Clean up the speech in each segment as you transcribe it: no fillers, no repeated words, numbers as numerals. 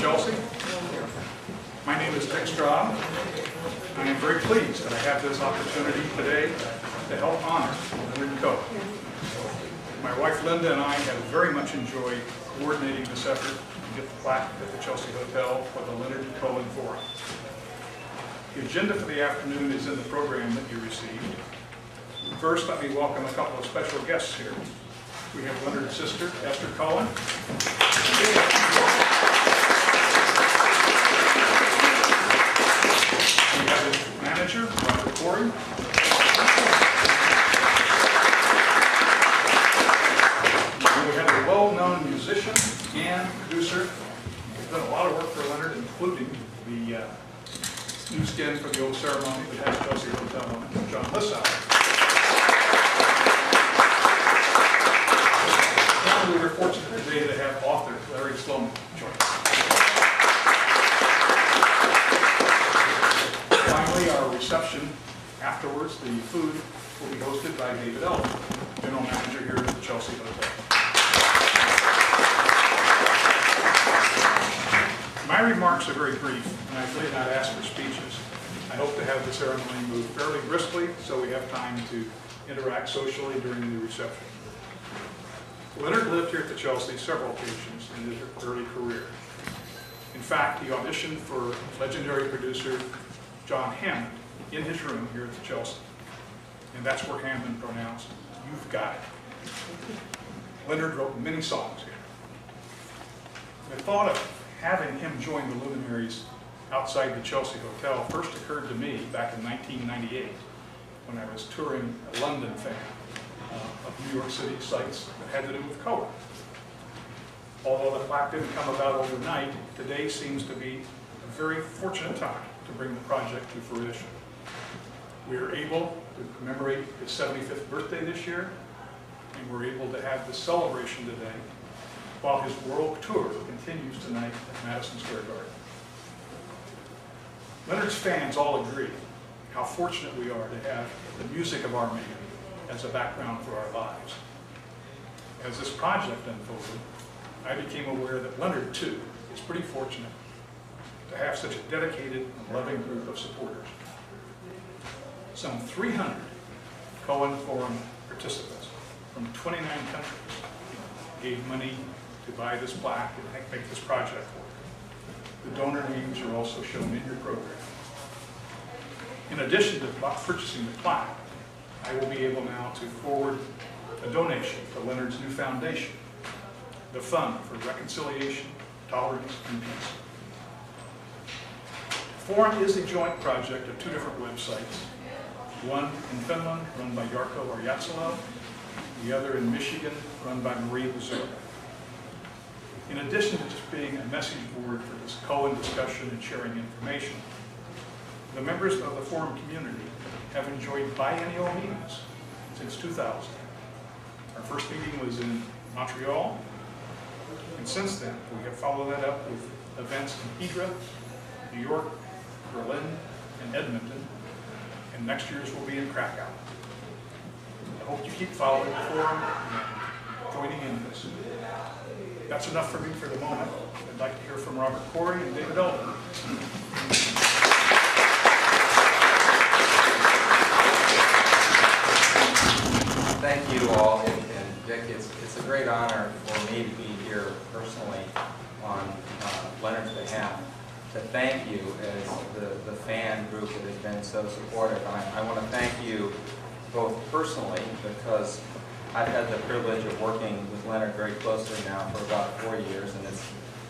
Chelsea. My name is Dick Straub. I am very pleased that I have this opportunity today to help honor Leonard Cohen. My wife Linda and I have very much enjoyed coordinating this effort to get the plaque at the Chelsea Hotel for the Leonard Cohen Forum. The agenda for the afternoon is in the program that you received. First, let me welcome a couple of special guests here. We have Leonard's sister, Esther Cohen. We have his manager, Robert Corey. And we have a well-known musician and producer. He's done a lot of work for Leonard, including the new skin for the old ceremony that has Chelsea Hotel on it, John Lissau. We were fortunate today to have author Larry Sloman join us. Finally, our reception afterwards, the food will be hosted by David Elton, General Manager here at the Chelsea Hotel. My remarks are very brief, and I did not ask for speeches. I hope to have the ceremony move fairly briskly so we have time to interact socially during the reception. Leonard lived here at the Chelsea several occasions in his early career. In fact, he auditioned for legendary producer John Hammond in his room here at the Chelsea. And that's where Hammond pronounced, "You've got it." Leonard wrote many songs here. The thought of having him join the luminaries outside the Chelsea Hotel first occurred to me back in 1998 when I was touring a London fan of New York City sites that had to do with Cohen. Although the plaque didn't come about overnight, today seems to be a very fortunate time to bring the project to fruition. We are able to commemorate his 75th birthday this year, and we're able to have this celebration today while his world tour continues tonight at Madison Square Garden. Leonard's fans all agree how fortunate we are to have the music of our man as a background for our lives. As this project unfolded, I became aware that Leonard, too, is pretty fortunate to have such a dedicated and loving group of supporters. Some 300 Cohen Forum participants from 29 countries gave money to buy this plaque and make this project work. The donor names are also shown in your program. In addition to purchasing the plaque, I will be able now to forward a donation to Leonard's new foundation, the Fund for Reconciliation, Tolerance, and Peace. The Forum is a joint project of two different websites, one in Finland, run by Jarkko Arjatsalo, the other in Michigan, run by Marie Lazur. In addition to just being a message board for this Cohen discussion and sharing information, the members of the Forum community have enjoyed biennial meetings since 2000. Our first meeting was in Montreal, and since then we have followed that up with events in Hydra, New York, Berlin, and Edmonton, and next year's will be in Krakow. I hope you keep following the Forum and joining in this. That's enough for me for the moment. I'd like to hear from Robert Corey and David Elton. Thank you all, and Dick, it's a great honor for me to be here personally on Leonard's behalf to thank you as the fan group that has been so supportive. I want to thank you both personally because I've had the privilege of working with Leonard very closely now for about 4 years, and it's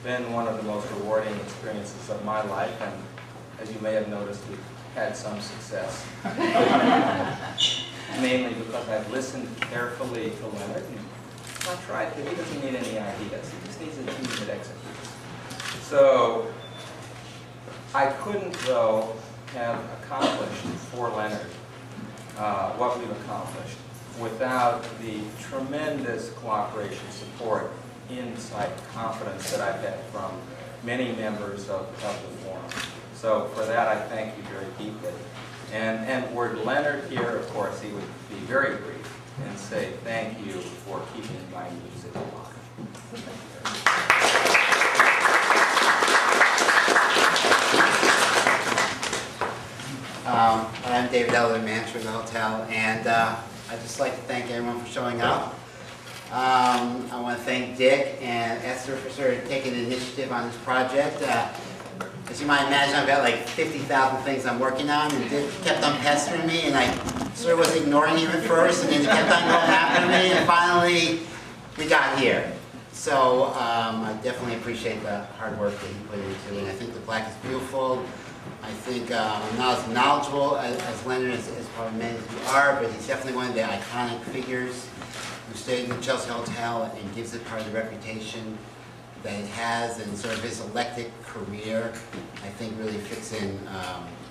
been one of the most rewarding experiences of my life, and as you may have noticed, we've had some success. Mainly because I've listened carefully to Leonard and I've tried to. He doesn't need any ideas. He just needs a team that executes. So I couldn't, though, have accomplished for Leonard what we've accomplished without the tremendous cooperation, support, insight, confidence that I've had from many members of the Forum. So for that, I thank you very deeply. And were Leonard here, of course, he would be very brief and say thank you for keeping my music alive. Thank you very much. David Elder, manager of the hotel, and I'd just like to thank everyone for showing up. I want to thank Dick and Esther for sort of taking the initiative on this project. As you might imagine, I've got like 50,000 things I'm working on, and Dick kept on pestering me, and I sort of was ignoring him at first, and then he kept on going after me, and finally we got here. So I definitely appreciate the hard work that he put into it, and I think the plaque is beautiful. I think I'm not as knowledgeable as Leonard as probably many of you are, but he's definitely one of the iconic figures who stayed in the Chelsea Hotel and gives it part of the reputation that it has, and sort of his eclectic career, I think really fits in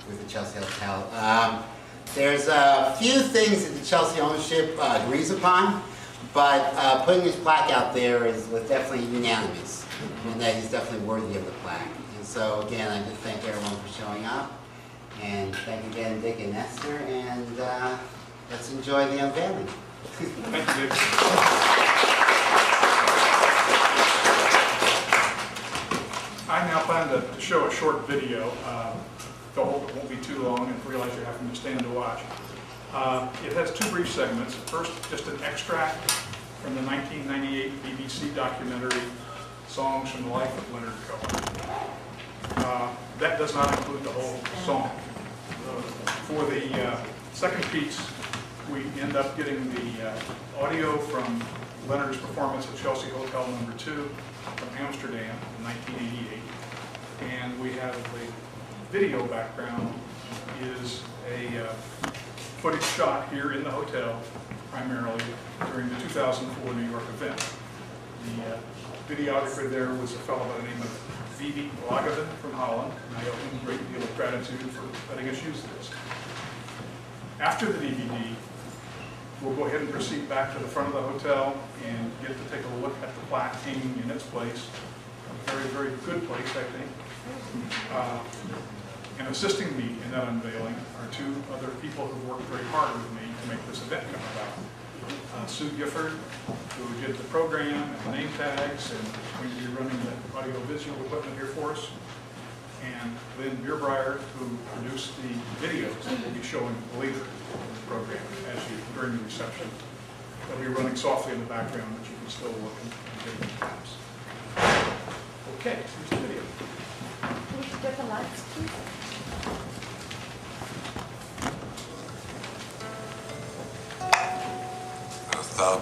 with the Chelsea Hotel. There's a few things that the Chelsea ownership agrees upon, but putting his plaque out there was definitely unanimous, and that he's definitely worthy of the plaque. And so again, I just thank everyone for showing up, and thank again Dick and Esther, and let's enjoy the unveiling. Thank you, Dick. I now plan to show a short video. The whole won't be too long, and realize you're having to stand to watch. It has two brief segments. First, just an extract from the 1998 BBC documentary, Songs from the Life of Leonard Cohen. That does not include the whole song. For the second piece, we end up getting the audio from Leonard's performance at Chelsea Hotel No. 2 from Amsterdam in 1988. And we have the video background is a footage shot here in the hotel, primarily during the 2004 New York event. The videographer there was a fellow by the name of Vivi Lagavin from Holland, and I owe him a great deal of gratitude for letting us use this. After the DVD, we'll go ahead and proceed back to the front of the hotel and get to take a look at the plaque hanging in its place. A very, very good place, I think. And assisting me in that unveiling are two other people who worked very hard with me to make this event come about. Sue Gifford, who did the program and the name tags and is going to be running the audio-visual equipment here for us, and Lynn Beerbrier, who produced the videos that we'll be showing later in the program during the reception. They'll be running softly in the background, but you can still look and get the tabs. Okay, here's the video. Can we get the lights, please? I thought